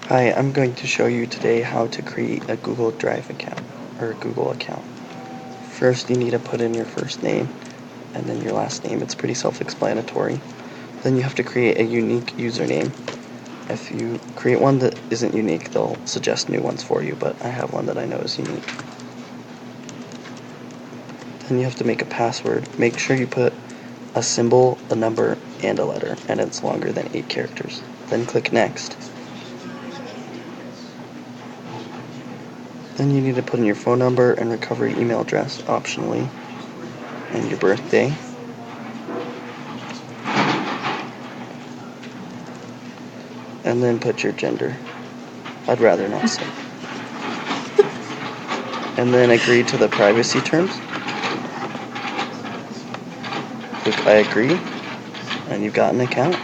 Hi, I'm going to show you today how to create a Google Drive account or a Google account. First, you need to put in your first name and then your last name. It's pretty self-explanatory. Then you have to create a unique username. If you create one that isn't unique, they'll suggest new ones for you, but I have one that I know is unique. Then you have to make a password. Make sure you put a symbol, a number, and a letter, and it's longer than 8 characters. Then click Next. Then you need to put in your phone number and recovery email address optionally, and your birthday. And then put your gender. I'd rather not say. And then agree to the privacy terms. Click I agree, and you've got an account.